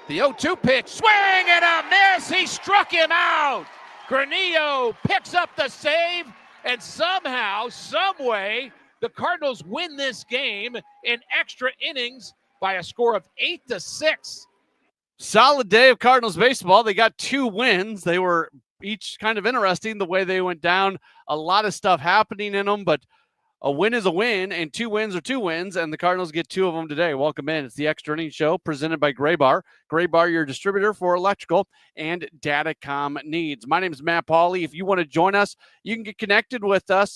The 0-2 pitch, swing and a miss. He struck him out. Granillo picks up the save, and somehow, someway, the Cardinals win this game in extra innings by a score of 8-6. Solid day of Cardinals baseball. They got 2 wins. They were each kind of interesting the way they went down. A lot of stuff happening in them, but a win is a win, and 2 wins are 2 wins, and the Cardinals get 2 of them today. Welcome in. It's the Extra Innings Show presented by Gray Bar. Gray Bar, your distributor for electrical and datacom needs. My name is Matt Pauley. If you want to join us, you can get connected with us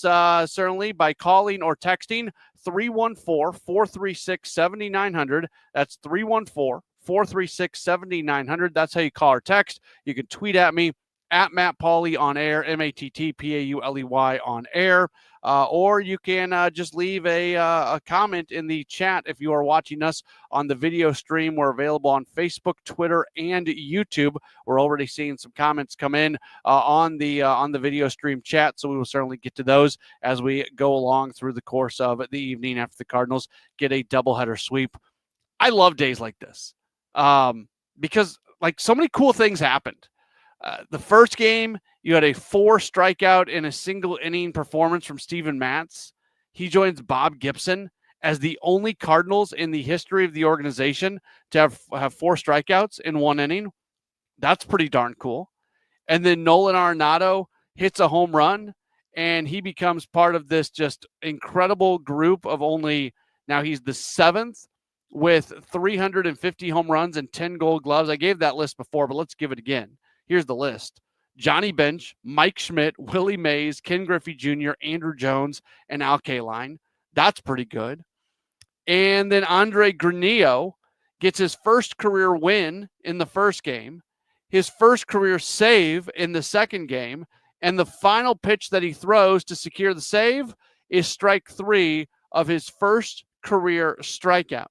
certainly by calling or texting 314-436-7900. That's 314-436-7900. That's how you call or text. You can tweet at me at Matt Pauley on air, MattPauley on air. Or you can just leave a comment in the chat if you are watching us on the video stream. We're available on Facebook, Twitter, and YouTube. We're already seeing some comments come in on the video stream chat, so we will certainly get to those as we go along through the course of the evening after the Cardinals get a doubleheader sweep. I love days like this because like so many cool things happened. The first game, you had a 4 strikeout in a single inning performance from Steven Matz. He joins Bob Gibson as the only Cardinals in the history of the organization to have 4 strikeouts in 1 inning. That's pretty darn cool. And then Nolan Arenado hits a home run, and he becomes part of this just incredible group of now he's the 7th with 350 home runs and 10 gold gloves. I gave that list before, but let's give it again. Here's the list. Johnny Bench, Mike Schmidt, Willie Mays, Ken Griffey Jr., Andrew Jones, and Al Kaline. That's pretty good. And then Andre Granillo gets his first career win in the first game, his first career save in the second game, and the final pitch that he throws to secure the save is strike 3 of his first career strikeout.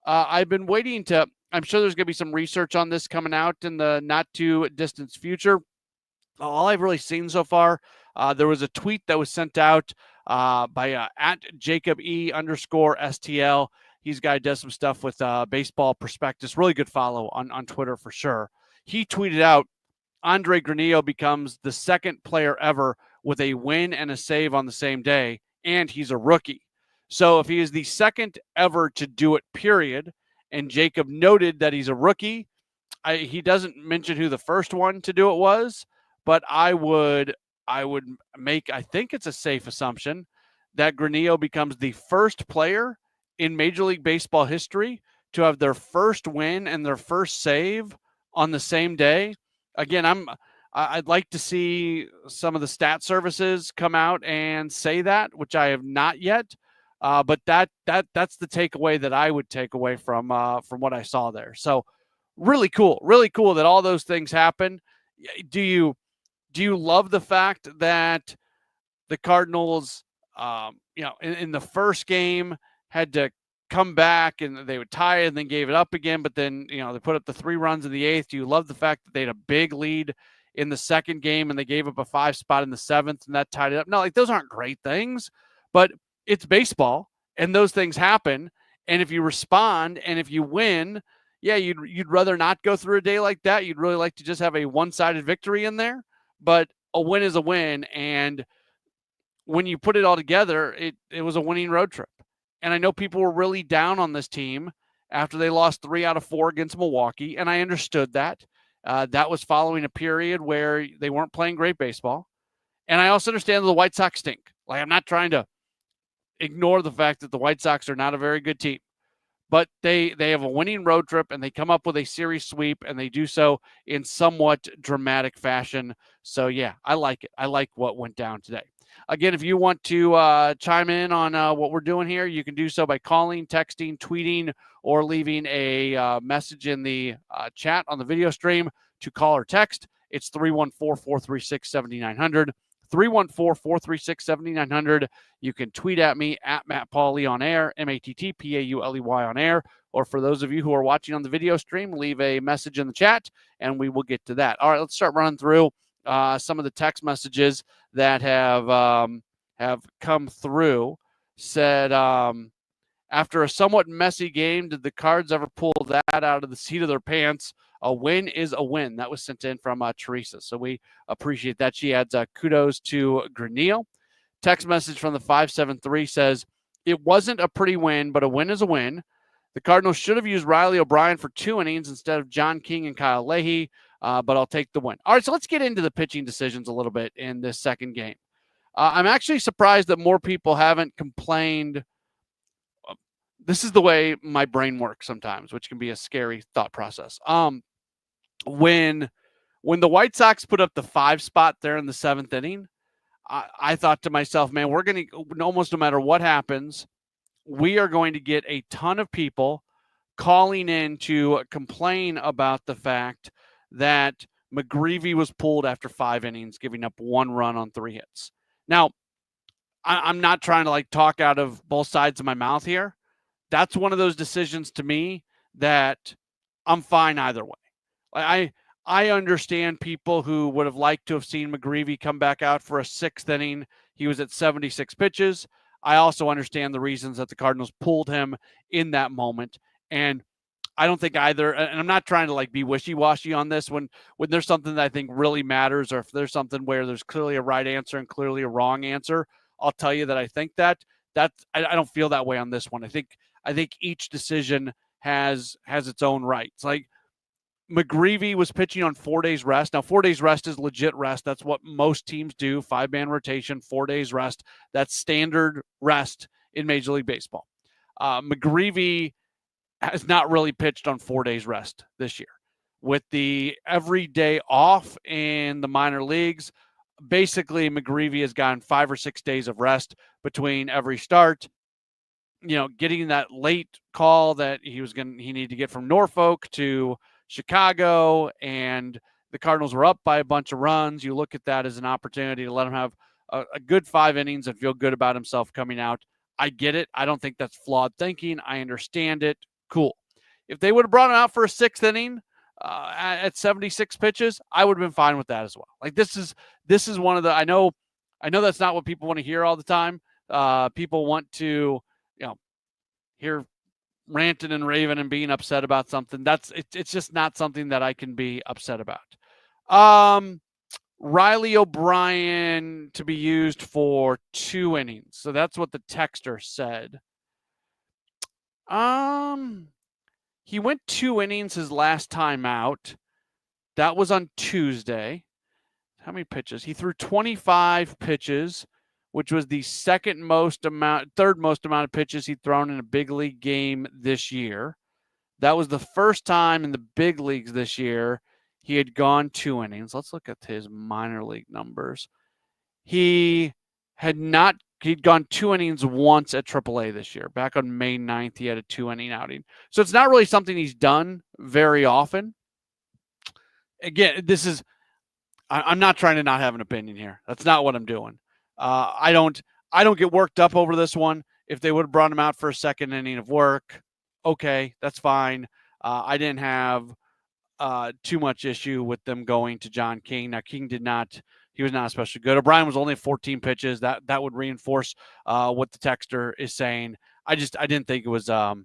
I've been waiting I'm sure there's going to be some research on this coming out in the not too distant future. All I've really seen so far, there was a tweet that was sent out by at Jacob E_STL. He's a guy who does some stuff with Baseball Prospectus. Really good follow on Twitter for sure. He tweeted out, Andre Granillo becomes the second player ever with a win and a save on the same day, and he's a rookie. So if he is the second ever to do it, period, and Jacob noted that he's a rookie. He doesn't mention who the first one to do it was, but I would make, I think it's a safe assumption that Granillo becomes the first player in Major League Baseball history to have their first win and their first save on the same day. Again, I'd like to see some of the stat services come out and say that, which I have not yet. But that's the takeaway that I would take away from what I saw there. So really cool that all those things happen. Do you love the fact that the Cardinals, in the first game had to come back and they would tie it and then gave it up again, but then, they put up the 3 runs in the 8th. Do you love the fact that they had a big lead in the second game and they gave up a 5 spot in the 7th and that tied it up? No, those aren't great things, but it's baseball and those things happen. And if you respond and if you win, you'd rather not go through a day like that. You'd really like to just have a one-sided victory in there, but a win is a win. And when you put it all together, it was a winning road trip. And I know people were really down on this team after they lost 3 out of 4 against Milwaukee. And I understood that. That was following a period where they weren't playing great baseball. And I also understand that the White Sox stink. I'm not trying to ignore the fact that the White Sox are not a very good team, but they have a winning road trip and they come up with a series sweep and they do so in somewhat dramatic fashion. So yeah, I like it. I like what went down today. Again, if you want to chime in on what we're doing here, you can do so by calling, texting, tweeting, or leaving a message in the chat on the video stream to call or text. It's 314-436-7900. 314-436-7900. You can tweet at me at Matt Pauley on air, MattPauley on air. Or for those of you who are watching on the video stream, leave a message in the chat and we will get to that. All right, let's start running through some of the text messages that have come through. Said After a somewhat messy game, did the Cards ever pull that out of the seat of their pants? A win is a win. That was sent in from Teresa. So we appreciate that. She adds kudos to Granillo. Text message from the 573 says, it wasn't a pretty win, but a win is a win. The Cardinals should have used Riley O'Brien for 2 innings instead of John King and Kyle Leahy, but I'll take the win. All right, so let's get into the pitching decisions a little bit in this second game. I'm actually surprised that more people haven't complained. This is the way my brain works sometimes, which can be a scary thought process. When the White Sox put up the 5 spot there in the 7th inning, I thought to myself, man, we're going to, almost no matter what happens, we are going to get a ton of people calling in to complain about the fact that McGreevy was pulled after 5 innings, giving up 1 run on 3 hits. Now, I'm not trying to like talk out of both sides of my mouth here. That's one of those decisions to me that I'm fine either way. I understand people who would have liked to have seen McGreevy come back out for a 6th inning. He was at 76 pitches. I also understand the reasons that the Cardinals pulled him in that moment. And I don't think either, and I'm not trying to like be wishy-washy on this, when there's something that I think really matters, or if there's something where there's clearly a right answer and clearly a wrong answer, I'll tell you that I think that I don't feel that way on this one. I think each decision has its own rights. Like McGreevy was pitching on 4 days rest. Now 4 days rest is legit rest. That's what most teams do. 5-man rotation, 4 days rest. That's standard rest in Major League Baseball. McGreevy has not really pitched on 4 days rest this year. With the every day off in the minor leagues, basically McGreevy has gotten 5 or 6 days of rest between every start. You know, getting that late call that he needed to get from Norfolk to Chicago, and the Cardinals were up by a bunch of runs. You look at that as an opportunity to let him have a good 5 innings and feel good about himself coming out. I get it. I don't think that's flawed thinking. I understand it. Cool. If they would have brought him out for a 6th inning at 76 pitches, I would have been fine with that as well. Like this is one of the, I know that's not what people want to hear all the time. People want to, hear ranting and raving and being upset about something. It's just not something that I can be upset about. Riley O'Brien to be used for 2 innings. So that's what the texter said. He went 2 innings his last time out. That was on Tuesday. How many pitches? He threw 25 pitches, which was the third most amount of pitches he'd thrown in a big league game this year. That was the first time in the big leagues this year he had gone 2 innings. Let's look at his minor league numbers. He'd gone 2 innings once at AAA this year. Back on May 9th, he had a 2-inning outing. So it's not really something he's done very often. Again, I'm not trying to not have an opinion here. That's not what I'm doing. I don't get worked up over this one. If they would have brought him out for a 2nd inning of work, okay, that's fine. I didn't have too much issue with them going to John King. Now, King he was not especially good. O'Brien was only 14 pitches. That would reinforce what the texter is saying. I didn't think it was a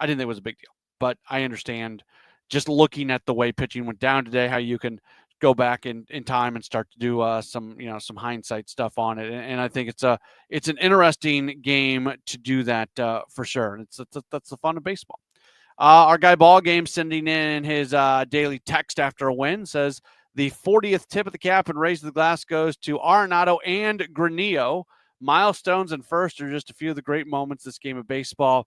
big deal, but I understand just looking at the way pitching went down today, how you can go back in time and start to do some hindsight stuff on it. And I think it's an interesting game to do that for sure. And that's the fun of baseball. Our guy Ball Game sending in his daily text after a win says the 40th tip of the cap and raise the glass goes to Arenado and Granillo. Milestones and first are just a few of the great moments this game of baseball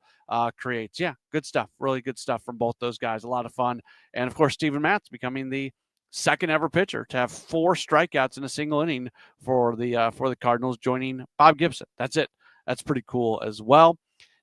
creates. Yeah, good stuff. Really good stuff from both those guys. A lot of fun. And of course, Steven Matz becoming the 2nd ever pitcher to have 4 strikeouts in a single inning for the Cardinals, joining Bob Gibson. That's it. That's pretty cool as well.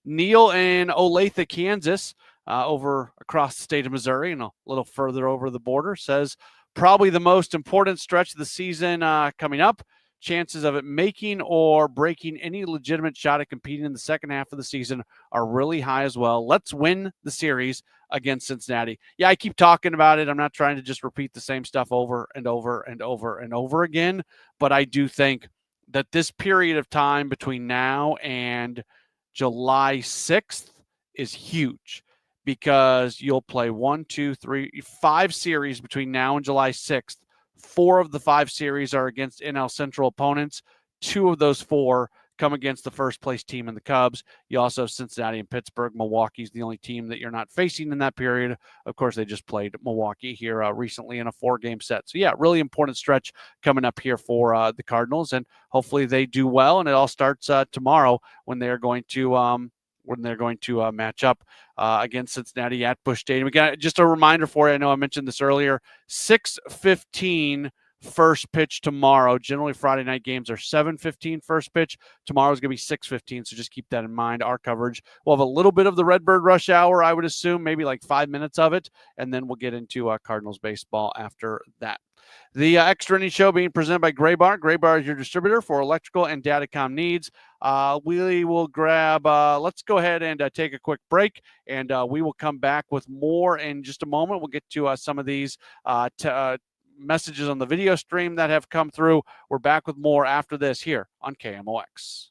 Neil in Olathe, Kansas, over across the state of Missouri and a little further over the border, says probably the most important stretch of the season coming up. Chances of it making or breaking any legitimate shot at competing in the second half of the season are really high as well. Let's win the series against Cincinnati. Yeah, I keep talking about it. I'm not trying to just repeat the same stuff over and over and over and over again, but I do think that this period of time between now and July 6th is huge because you'll play 5 series between now and July 6th. 4 of the 5 series are against NL Central opponents. 2 of those 4 come against the first place team in the Cubs. You also have Cincinnati and Pittsburgh. Milwaukee's the only team that you're not facing in that period. Of course, they just played Milwaukee here recently in a 4-game set. So, yeah, really important stretch coming up here for the Cardinals, and hopefully they do well. And it all starts tomorrow when they're going to match up against Cincinnati at Busch Stadium. Again, just a reminder for you, I know I mentioned this earlier, 6:15 first pitch tomorrow. Generally, Friday night games are 7:15 first pitch. Tomorrow's going to be 6:15, so just keep that in mind. Our coverage, we'll have a little bit of the Redbird rush hour, I would assume, maybe like 5 minutes of it, and then we'll get into Cardinals baseball after that. The Extra Innings Show being presented by Gray Bar. Gray Bar is your distributor for electrical and datacom needs. We will grab, let's go ahead and take a quick break, and we will come back with more in just a moment. We'll get to some of these messages on the video stream that have come through. We're back with more after this here on KMOX.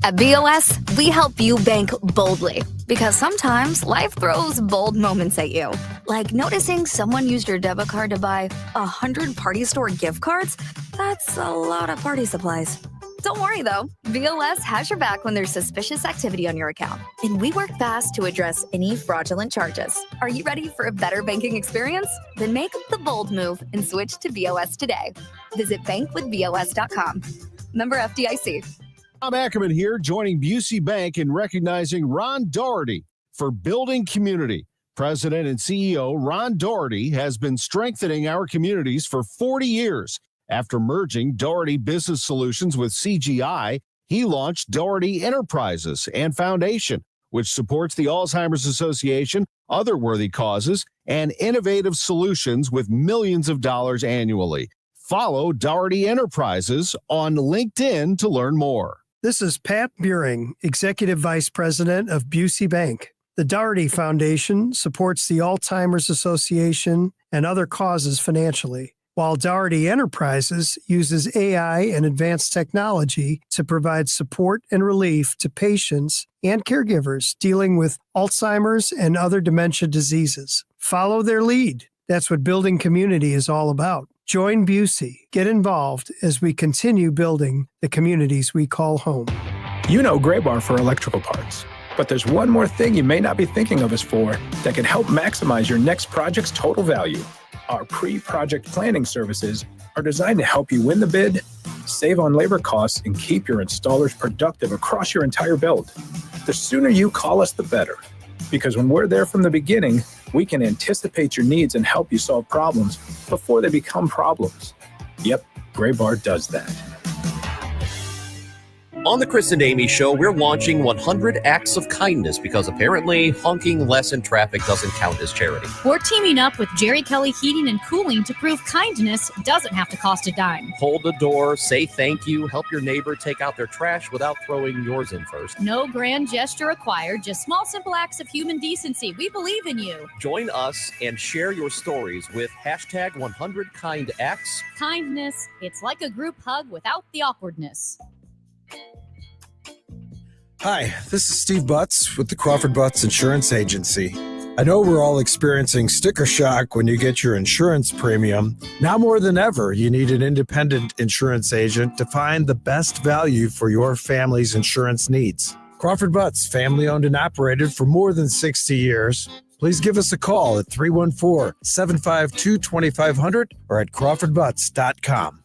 At BOS, we help you bank boldly because sometimes life throws bold moments at you. Like noticing someone used your debit card to buy 100 party store gift cards? That's a lot of party supplies. Don't worry though, BOS has your back when there's suspicious activity on your account, and we work fast to address any fraudulent charges. Are you ready for a better banking experience? Then make the bold move and switch to BOS today. Visit bankwithbos.com. Member FDIC. Tom Ackerman here, joining Busey Bank in recognizing Ron Doherty for building community. President and CEO Ron Doherty has been strengthening our communities for 40 years. After merging Doherty Business Solutions with CGI, he launched Doherty Enterprises and Foundation, which supports the Alzheimer's Association, other worthy causes, and innovative solutions with millions of dollars annually. Follow Doherty Enterprises on LinkedIn to learn more. This is Pat Buring, Executive Vice President of Busey Bank. The Doherty Foundation supports the Alzheimer's Association and other causes financially, while Doherty Enterprises uses AI and advanced technology to provide support and relief to patients and caregivers dealing with Alzheimer's and other dementia diseases. Follow their lead. That's what building community is all about. Join Busey. Get involved as we continue building the communities we call home. You know Gray Bar for electrical parts, but there's one more thing you may not be thinking of us for that can help maximize your next project's total value. Our pre-project planning services are designed to help you win the bid, save on labor costs, and keep your installers productive across your entire build. The sooner you call us, the better. Because when we're there from the beginning, we can anticipate your needs and help you solve problems before they become problems. Yep, Gray Bar does that. On the Chris and Amy Show, we're launching 100 Acts of Kindness because apparently honking less in traffic doesn't count as charity. We're teaming up with Jerry Kelly Heating and Cooling to prove kindness doesn't have to cost a dime. Hold the door, say thank you, help your neighbor take out their trash without throwing yours in first. No grand gesture required, just small, simple acts of human decency. We believe in you. Join us and share your stories with hashtag 100 Kind Acts. Kindness, it's like a group hug without the awkwardness. Hi, this is Steve Butts with the Crawford Butts Insurance Agency. I know we're all experiencing sticker shock when you get your insurance premium. Now more than ever, you need an independent insurance agent to find the best value for your family's insurance needs. Crawford Butts, family owned and operated for more than 60 years. Please give us a call at 314-752-2500 or at crawfordbutts.com.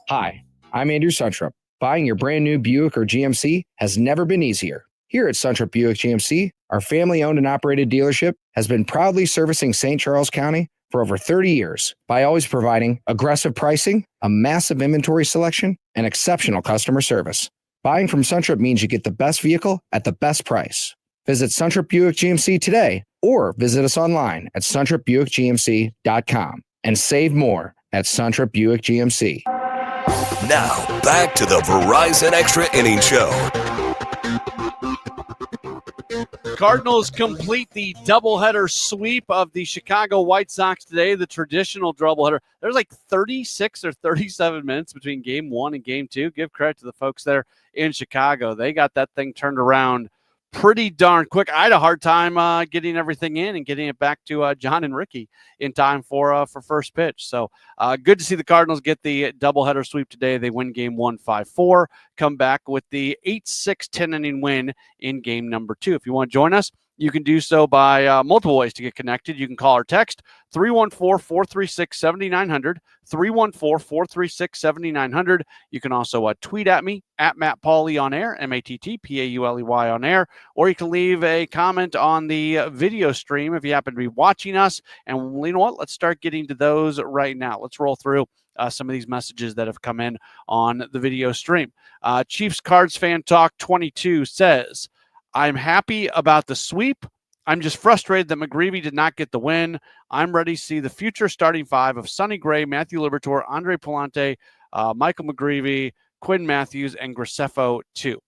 Hi, I'm Andrew Suntrup. Buying your brand new Buick or GMC has never been easier. Here at Suntrup Buick GMC, our family-owned and operated dealership has been proudly servicing St. Charles County for over 30 years by always providing aggressive pricing, a massive inventory selection, and exceptional customer service. Buying from Suntrup means you get the best vehicle at the best price. Visit Suntrup Buick GMC today or visit us online at suntrupbuickgmc.com and save more at Suntrup Buick GMC. Now, back to the Verizon Extra Innings Show. Cardinals complete the doubleheader sweep of the Chicago White Sox today, the traditional doubleheader. There's like 36 or 37 minutes between game one and game two. Give credit to the folks there in Chicago. They got that thing turned around pretty darn quick. I had a hard time getting everything in and getting it back to John and Ricky in time for first pitch. So good to see the Cardinals get the doubleheader sweep today. They win game 1 5-4, come back with the 8-6 10-inning win in game number 2. If you want to join us, you can do so by multiple ways to get connected. You can call or text 314-436-7900, 314-436-7900. You can also tweet at me at Matt Pauley on air, MattPauley on air, or you can leave a comment on the video stream if you happen to be watching us. And you know what? Let's start getting to those right now. Let's roll through some of these messages that have come in on the video stream. Chiefs Cards Fan Talk 22 says, I'm happy about the sweep. I'm just frustrated that McGreevy did not get the win. I'm ready to see the future starting five of Sonny Gray, Matthew Liberatore, Andre Palante, Michael McGreevy, Quinn Matthews, and Graceffo too.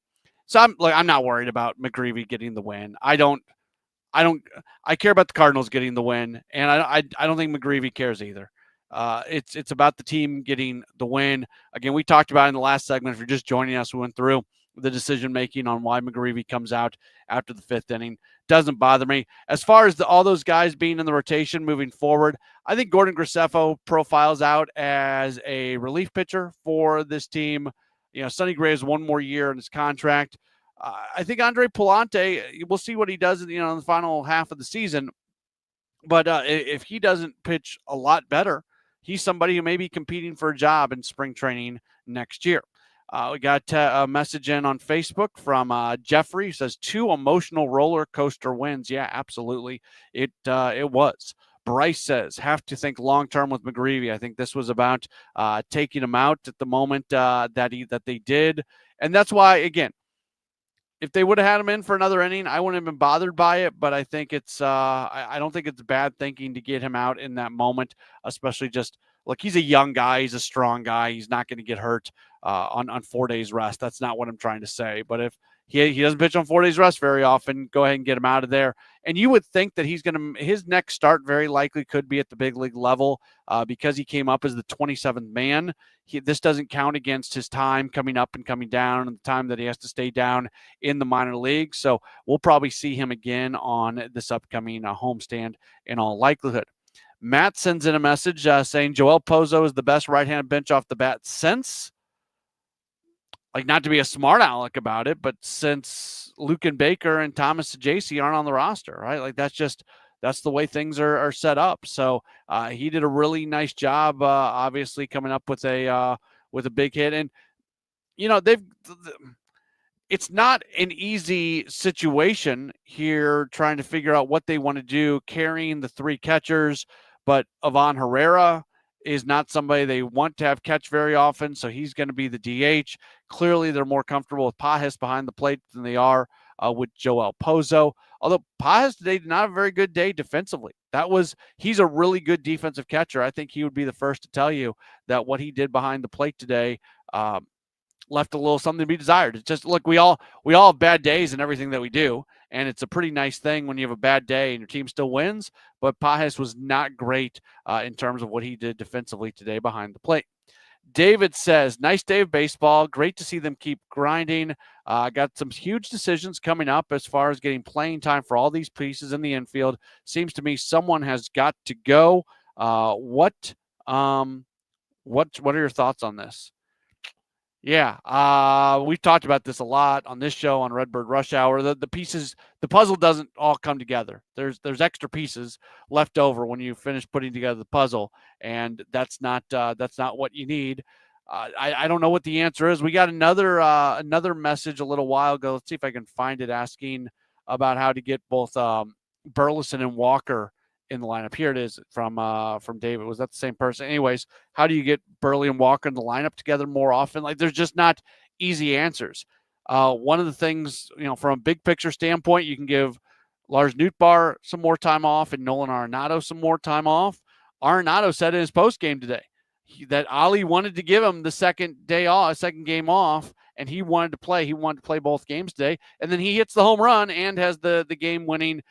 So I'm not worried about McGreevy getting the win. I care about the Cardinals getting the win, and I don't think McGreevy cares either. It's about the team getting the win. Again, we talked about in the last segment. If you're just joining us, we went through the decision-making on why McGreevy comes out after the 5th inning. Doesn't bother me. As far as all those guys being in the rotation moving forward, I think Gordon Graceffo profiles out as a relief pitcher for this team. You know, Sonny Gray has one more year in his contract. I think Andre Palante, we'll see what he does in the final half of the season. But if he doesn't pitch a lot better, he's somebody who may be competing for a job in spring training next year. We got a message in on Facebook from Jeffrey, who says 2 emotional roller coaster wins. Yeah, absolutely. It was. Bryce says, have to think long-term with McGreevy. I think this was about taking him out at the moment that they did. And that's why, again, if they would have had him in for another inning, I wouldn't have been bothered by it. But I think it's I don't think it's bad thinking to get him out in that moment, especially just look, he's a young guy. He's a strong guy. He's not going to get hurt on 4 days rest. That's not what I'm trying to say. But if he doesn't pitch on 4 days rest very often, go ahead and get him out of there. And you would think that his next start very likely could be at the big league level because he came up as the 27th man. This doesn't count against his time coming up and coming down and the time that he has to stay down in the minor league. So we'll probably see him again on this upcoming homestand in all likelihood. Matt sends in a message saying Joel Pozo is the best right-handed bench off the bat since, like, not to be a smart aleck about it, but since Lucan Baker and Thomas Sajasi aren't on the roster, right? Like, that's the way things are set up. So he did a really nice job, obviously coming up with a big hit. And, it's not an easy situation here trying to figure out what they want to do, carrying the 3 catchers. But Ivan Herrera is not somebody they want to have catch very often, so he's going to be the DH. Clearly, they're more comfortable with Pajes behind the plate than they are with Joel Pozo. Although Pajes today did not have a very good day defensively. He's a really good defensive catcher. I think he would be the first to tell you that what he did behind the plate today left a little something to be desired. It's just, look, we all have bad days in everything that we do, and it's a pretty nice thing when you have a bad day and your team still wins, but Pajes was not great in terms of what he did defensively today behind the plate. David says, nice day of baseball. Great to see them keep grinding. Got some huge decisions coming up as far as getting playing time for all these pieces in the infield. Seems to me someone has got to go. What are your thoughts on this? Yeah, we've talked about this a lot on this show on Redbird Rush Hour. The pieces, the puzzle doesn't all come together. There's extra pieces left over when you finish putting together the puzzle, and that's not what you need. I don't know what the answer is. We got another message a little while ago. Let's see if I can find it, asking about how to get both Burleson and Walker in the lineup. Here it is from David. Was that the same person? Anyways, how do you get Burley and Walker in the lineup together more often? Like, there's just not easy answers. One of the things, from a big picture standpoint, you can give Lars Nootbaar some more time off and Nolan Arenado some more time off. Arenado said in his post game today that Ali wanted to give him the second game off, and he wanted to play. He wanted to play both games today, and then he hits the home run and has the game winning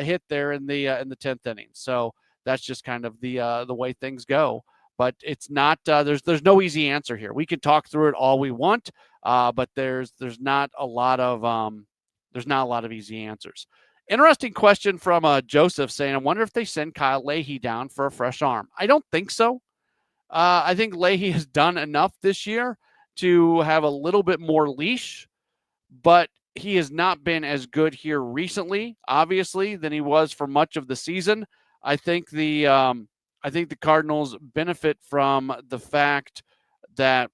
hit there in the 10th inning. So that's just kind of the way things go. But it's not there's no easy answer here. We can talk through it all we want, but there's not a lot of there's not a lot of easy answers. Interesting question from Joseph saying, I wonder if they send Kyle Leahy down for a fresh arm. I don't think so. I think Leahy has done enough this year to have a little bit more leash, but he has not been as good here recently, obviously, than he was for much of the season. I think the Cardinals benefit from the fact that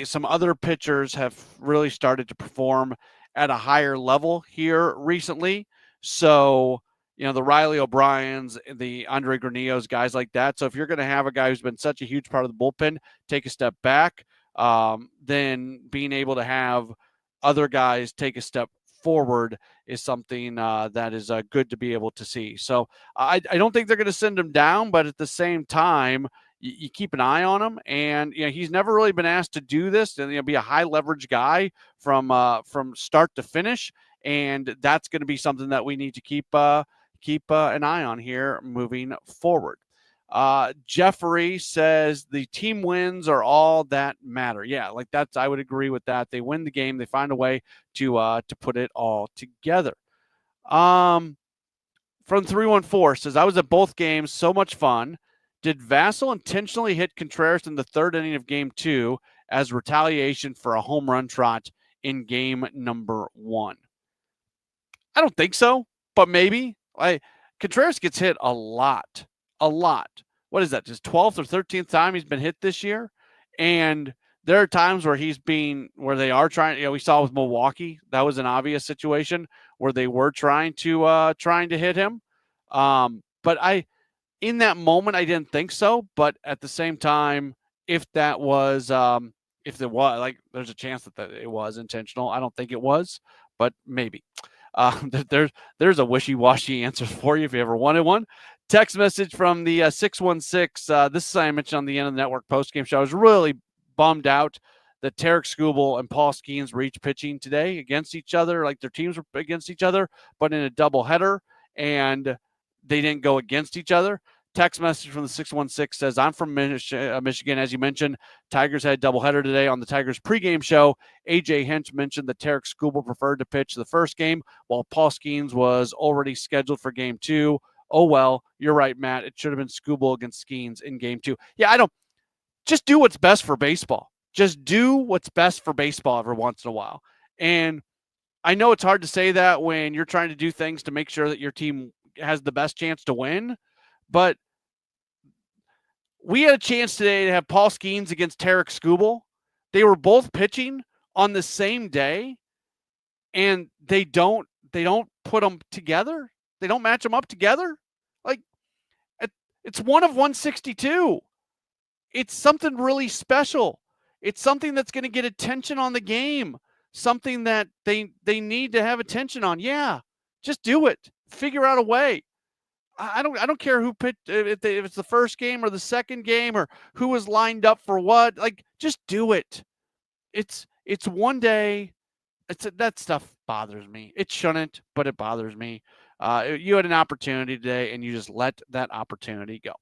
some other pitchers have really started to perform at a higher level here recently. So, the Riley O'Briens, the Andre Granillos, guys like that. So if you're going to have a guy who's been such a huge part of the bullpen take a step back, then being able to have other guys take a step forward is something that is good to be able to see. So I don't think they're going to send him down, but at the same time, you keep an eye on him, and he's never really been asked to do this and be a high leverage guy from start to finish, and that's going to be something that we need to keep an eye on here moving forward. Jeffrey says the team wins are all that matter. Yeah, I would agree with that. They win the game, they find a way to put it all together. From 314 says, I was at both games, so much fun. Did Vassell intentionally hit Contreras in the third inning of game 2 as retaliation for a home run trot in game number 1? I don't think so, but maybe. Contreras gets hit a lot. What is that? Just 12th or 13th time he's been hit this year? And there are times where where they are trying, we saw with Milwaukee, that was an obvious situation where they were trying to hit him. But in that moment, I didn't think so. But at the same time, if there was, there's a chance that it was intentional. I don't think it was, but maybe. There's a wishy-washy answer for you if you ever wanted one. Text message from the 616. This is I mentioned on the end of the network postgame show. I was really bummed out that Tarek Skubal and Paul Skeens were each pitching today against each other, like their teams were against each other, but in a doubleheader, and they didn't go against each other. Text message from the 616 says, I'm from Michigan. As you mentioned, Tigers had a doubleheader today on the Tigers pregame show. AJ Hinch mentioned that Tarek Skubal preferred to pitch the first game, while Paul Skeens was already scheduled for game 2. Oh, well, you're right, Matt. It should have been Skubal against Skeens in game 2. Yeah, just do what's best for baseball. Just do what's best for baseball every once in a while. And I know it's hard to say that when you're trying to do things to make sure that your team has the best chance to win, but we had a chance today to have Paul Skeens against Tarek Skubal. They were both pitching on the same day, and they don't put them together. They don't match them up together. It's one of 162. It's something really special. It's something that's going to get attention on the game. Something that they need to have attention on. Yeah, just do it. Figure out a way. I don't care who pitched, if it's the first game or the second game or who was lined up for what. Just do it. It's one day. That stuff bothers me. It shouldn't, but it bothers me. You had an opportunity today, and you just let that opportunity go.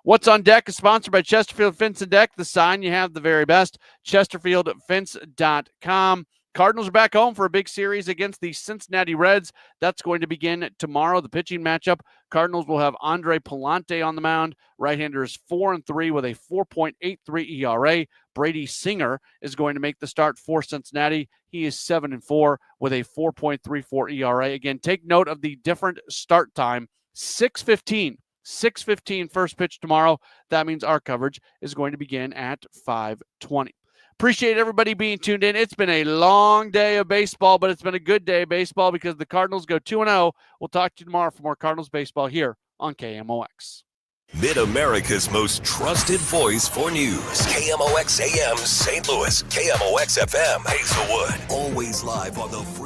What's on Deck is sponsored by Chesterfield Fence and Deck. The sign you have the very best. ChesterfieldFence.com. Cardinals are back home for a big series against the Cincinnati Reds. That's going to begin tomorrow, the pitching matchup. Cardinals will have Andre Palante on the mound. Right-hander is 4-3 with a 4.83 ERA. Brady Singer is going to make the start for Cincinnati. He is 7-4 with a 4.34 ERA. Again, take note of the different start time. 6:15 first pitch tomorrow. That means our coverage is going to begin at 5:20. Appreciate everybody being tuned in. It's been a long day of baseball, but it's been a good day of baseball because the Cardinals go 2-0. We'll talk to you tomorrow for more Cardinals baseball here on KMOX. Mid-America's most trusted voice for news. KMOX AM St. Louis, KMOX FM Hazelwood. Always live on the free